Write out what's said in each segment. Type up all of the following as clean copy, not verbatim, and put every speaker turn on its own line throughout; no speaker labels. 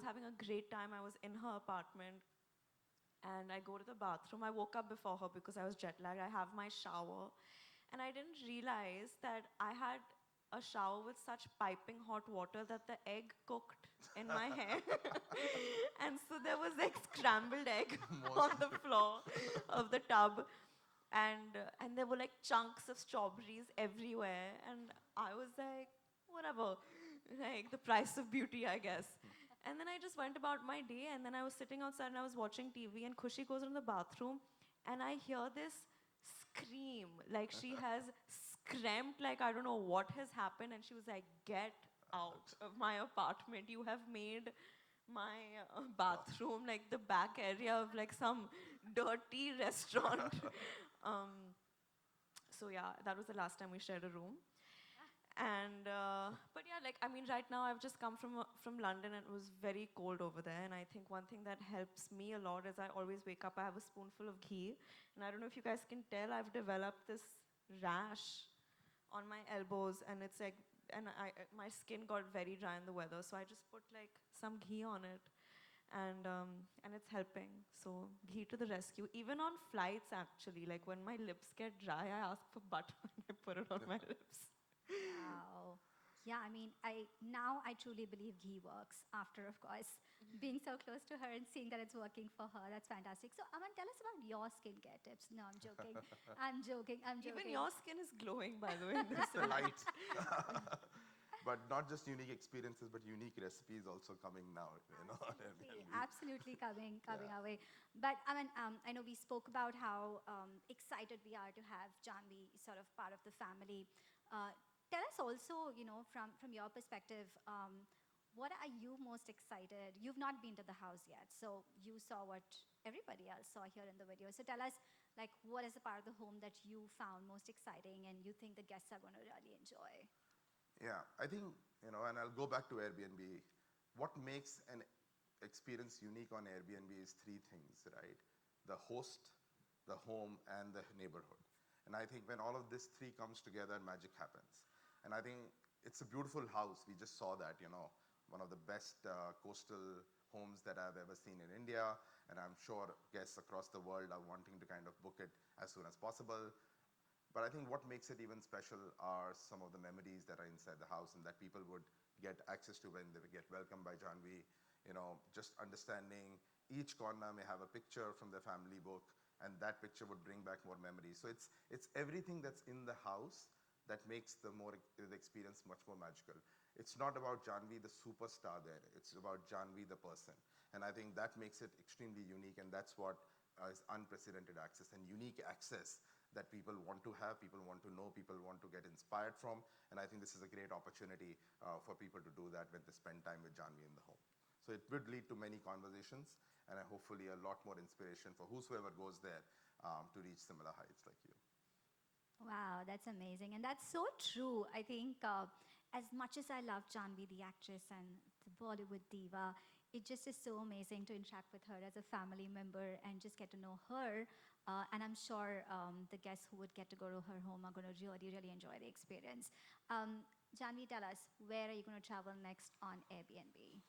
having a great time. I was in her apartment and I go to the bathroom. I woke up before her because I was jet lagged. I have my shower and I didn't realize that I had a shower with such piping hot water that the egg cooked in my hair. And so there was like scrambled egg on the floor of the tub. And there were like chunks of strawberries everywhere. And I was like, whatever, like the price of beauty, I guess. And then I just went about my day, and then I was sitting outside and I was watching TV, and Khushi goes in the bathroom, and I hear this scream, like she has screamed, like I don't know what has happened, and she was like, "Get out of my apartment! You have made my bathroom like the back area of like some dirty restaurant." um, so yeah, that was the last time we shared a room. And but yeah, like I mean, right now I've just come from London and it was very cold over there. And I think one thing that helps me a lot is I always wake up. I have a spoonful of ghee, and I don't know if you guys can tell. I've developed this rash on my elbows, and it's like, and my skin got very dry in the weather, so I just put like some ghee on it, and it's helping. So ghee to the rescue. Even on flights, actually, like when my lips get dry, I ask for butter and I put it on my lips.
Wow. Yeah, I mean, I truly believe ghee works after, of course, being so close to her and seeing that it's working for her. That's fantastic. So, Aman, tell us about your skincare tips. No, I'm joking. I'm joking. I'm
Even
joking.
your skin is glowing, by the way. In this
The light. But not just unique experiences, but unique recipes also coming now,
Absolutely,
Airbnb.
absolutely coming
Yeah.
our way. But I mean, I know we spoke about how excited we are to have Janvi sort of part of the family. Uh, Tell us also, from your perspective, what are you most excited? You've not been to the house yet, so you saw what everybody else saw here in the video. So tell us, like, what is the part of the home that you found most exciting and you think the guests are going to really enjoy?
Yeah, I think, and I'll go back to Airbnb. What makes an experience unique on Airbnb is three things, right? The host, the home, and the neighborhood. And I think when all of this three comes together, magic happens. And I think it's a beautiful house. We just saw that, one of the best coastal homes that I've ever seen in India. And I'm sure guests across the world are wanting to kind of book it as soon as possible. But I think what makes it even special are some of the memories that are inside the house and that people would get access to when they get welcomed by Janvi. Just understanding each corner may have a picture from the family book, and that picture would bring back more memories. So it's everything that's in the house that makes the experience much more magical. It's not about Janvi the superstar there. It's about Janvi the person, and I think that makes it extremely unique. And that's what is unprecedented access and unique access that people want to have, people want to know, people want to get inspired from. And I think this is a great opportunity for people to do that when they spend time with Janvi in the home. So it would lead to many conversations and hopefully a lot more inspiration for whosoever goes there to reach similar heights like you.
Wow, that's amazing. And that's so true. I think as much as I love Janvi, the actress and the Bollywood diva, it just is so amazing to interact with her as a family member and just get to know her. And I'm sure the guests who would get to go to her home are going to really, really enjoy the experience. Janvi, tell us, where are you going to travel next on Airbnb?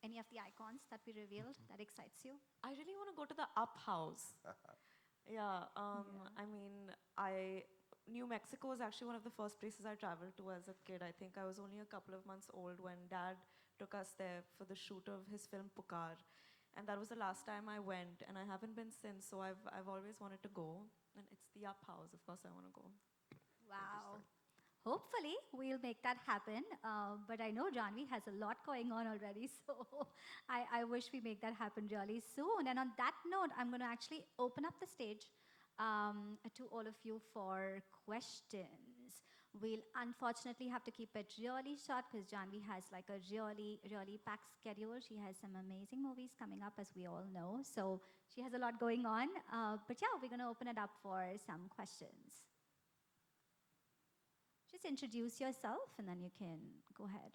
Any of the icons that we revealed that excites you?
I really want to go to the Up House. Yeah,
Yeah.
I mean, New Mexico was actually one of the first places I traveled to as a kid. I think I was only a couple of months old when Dad took us there for the shoot of his film Pukar, and that was the last time I went, and I haven't been since. So I've always wanted to go, and it's the Up House. Of course, I want to go.
Wow. Hopefully, we'll make that happen. But I know Janvi has a lot going on already, so I wish we make that happen really soon. And on that note, I'm going to actually open up the stage to all of you for questions. We'll unfortunately have to keep it really short because Janvi has like a really, really packed schedule. She has some amazing movies coming up, as we all know. So she has a lot going on. But yeah, we're going to open it up for some questions. Just introduce yourself and then you can go ahead.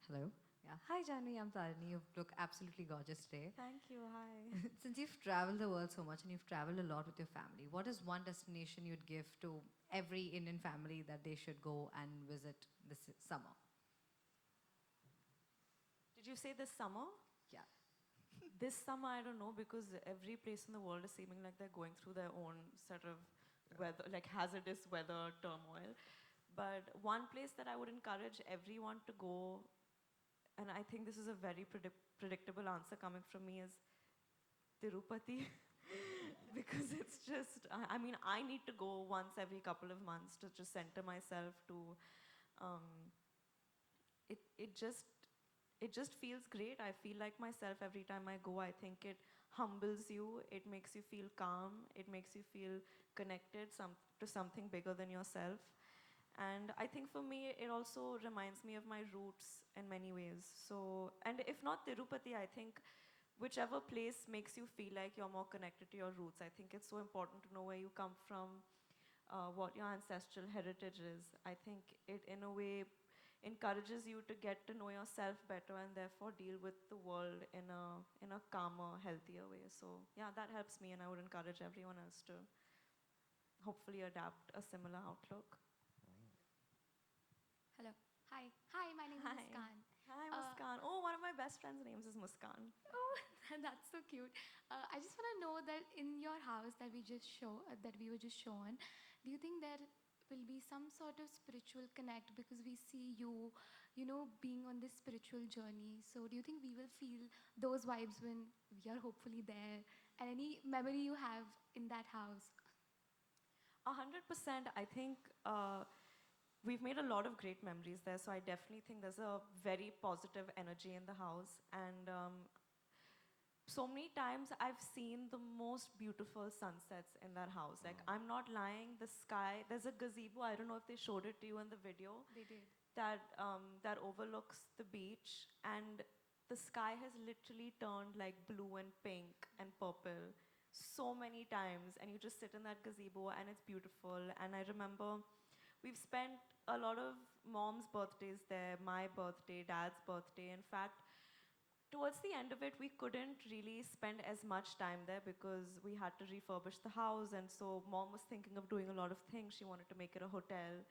Hello. Hi, Janvi. I'm Tarini. You look absolutely gorgeous today.
Thank you. Hi.
Since you've traveled the world so much and you've traveled a lot with your family, what is one destination you'd give to every Indian family that they should go and visit this summer?
Did you say this summer?
Yeah.
This summer, I don't know, because every place in the world is seeming like they're going through their own sort of weather, like hazardous weather turmoil. But one place that I would encourage everyone to go, and I think this is a very predictable answer coming from me, is Tirupati. Because it's just, I mean, I need to go once every couple of months to just center myself to, um, it, it just, it just feels great. I feel like myself every time I go. I think it humbles you. It makes you feel calm. It makes you feel connected to something bigger than yourself. And I think for me, it also reminds me of my roots in many ways. So, and if not Tirupati, I think whichever place makes you feel like you're more connected to your roots. I think it's so important to know where you come from, what your ancestral heritage is. I think it, in a way, encourages you to get to know yourself better and therefore deal with the world in a calmer, healthier way. So yeah, that helps me, and I would encourage everyone else to hopefully adapt a similar outlook.
Hello. Hi. Hi, my name is
Hi.
Muskan.
Hi,
Uh,
Muskan. Oh, one of my best friends' names is Muskan.
Oh, that's so cute. I just want to know that in your house that we were just shown, do you think there will be some sort of spiritual connect because we see you, being on this spiritual journey? So do you think we will feel those vibes when we are hopefully there? And any memory you have in that house?
100%. I think we've made a lot of great memories there, so I definitely think there's a very positive energy in the house. And so many times I've seen the most beautiful sunsets in that house. Like, I'm not lying, the sky, there's a gazebo, I don't know if they showed it to you in the video,
They did.
that overlooks the beach, and the sky has literally turned like blue and pink and purple so many times, and you just sit in that gazebo and it's beautiful. And I remember we've spent a lot of mom's birthdays there, my birthday, dad's birthday. In fact, towards the end of it, we couldn't really spend as much time there because we had to refurbish the house. And so mom was thinking of doing a lot of things. She wanted to make it a hotel,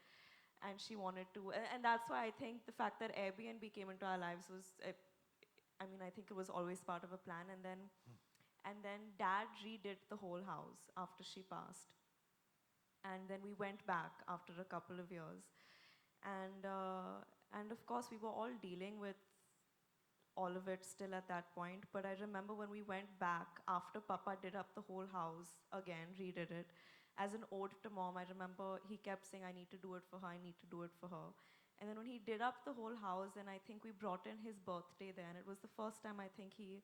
and she wanted to, and that's why I think the fact that Airbnb came into our lives was, I mean, I think it was always part of a plan. And then dad redid the whole house after she passed. And then we went back after a couple of years. And of course, we were all dealing with all of it still at that point. But I remember when we went back after Papa did up the whole house again, redid it, as an ode to mom, I remember he kept saying, I need to do it for her, I need to do it for her. And then when he did up the whole house, and I think we brought in his birthday there, and it was the first time I think he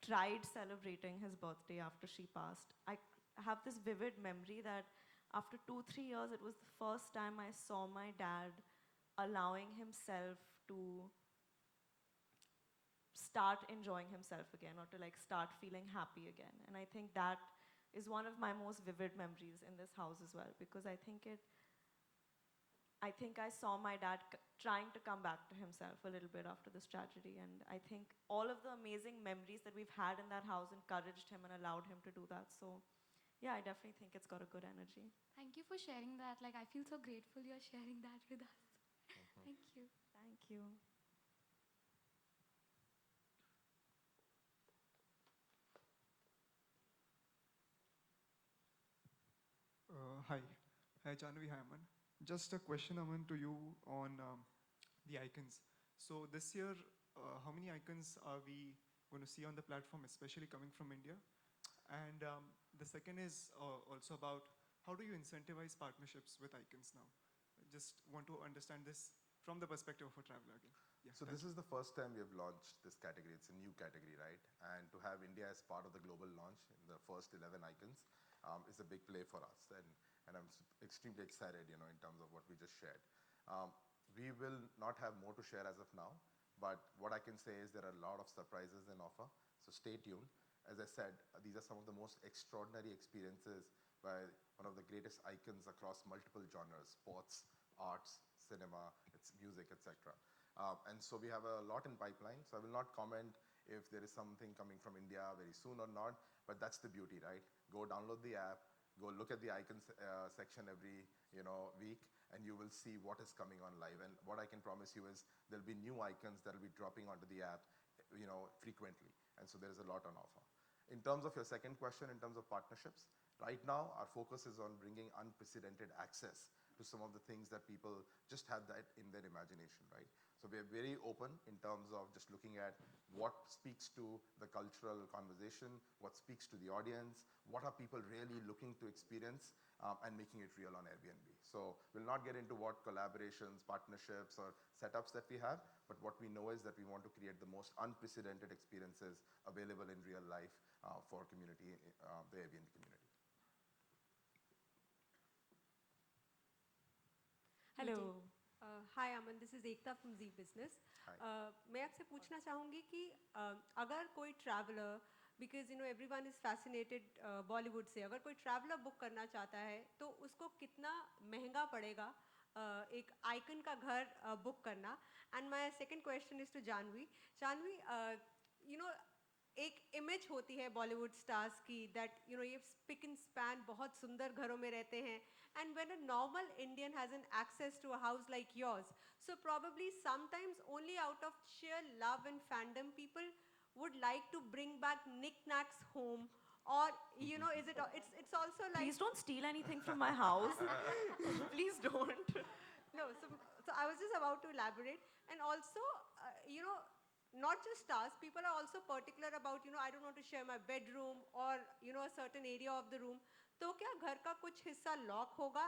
tried celebrating his birthday after she passed. I have this vivid memory that after 2, 3 years, it was the first time I saw my dad allowing himself to start enjoying himself again, or to like start feeling happy again. And I think that is one of my most vivid memories in this house as well, because I think I saw my dad trying to come back to himself a little bit after this tragedy. And I think all of the amazing memories that we've had in that house encouraged him and allowed him to do that. So yeah, I definitely think it's got a good energy.
Thank you for sharing that. Like, I feel so grateful you're sharing that with us. Thank you.
Thank you.
Hi. Hi, Janvi. Hi, Aman. Just a question, Aman, to you on the icons. So this year, how many icons are we going to see on the platform, especially coming from India? And the second is also about how do you incentivize partnerships with icons now? Just want to understand this from the perspective of a traveler again. Yeah,
So
thank
this is the first time we have launched this category. It's a new category, right? And to have India as part of the global launch in the first 11 icons is a big play for us. And I'm extremely excited, in terms of what we just shared. We will not have more to share as of now, but what I can say is there are a lot of surprises in offer. So stay tuned. As I said, these are some of the most extraordinary experiences by one of the greatest icons across multiple genres: sports, arts, cinema, it's music, etc. And so we have a lot in pipeline. So I will not comment if there is something coming from India very soon or not, but that's the beauty, right? Go download the app, go look at the icons section every week, and you will see what is coming on live. And what I can promise you is there'll be new icons that will be dropping onto the app frequently. And so there is a lot on offer. In terms of your second question, in terms of partnerships, right now our focus is on bringing unprecedented access to some of the things that people just have that in their imagination, right? So we're very open in terms of just looking at what speaks to the cultural conversation, what speaks to the audience, what are people really looking to experience, and making it real on Airbnb. So we'll not get into what collaborations, partnerships, or setups that we have, but what we know is that we want to create the most unprecedented experiences available in real life for community, the Airbnb community.
Hello.
Hi Aman, this is Ekta from G business.
Hi.
मैं आपसे पूछना चाहूँगी कि अगर कोई traveller, because everyone is fascinated Bollywood से, अगर कोई ट्रैवलर बुक करना चाहता है तो उसको कितना महंगा पड़ेगा एक आइकन का घर बुक करना. And my second question is to Janvi. Janvi, एक इमेज होती है बॉलीवुड स्टार्स की दैट ये स्पिक एंड स्पैन बहुत सुंदर घरों में रहते हैं, and when a normal Indian has an access to a house like yours, so probably sometimes only out of sheer love and fandom people would like to bring back knickknacks home, or is it it's also like
Please don't steal anything from my house. Please don't.
no, so I was just about to elaborate. And also not just stars, people are also particular about I don't want to share my bedroom or a certain area of the room. तो क्या घर का कुछ हिस्सा lock होगा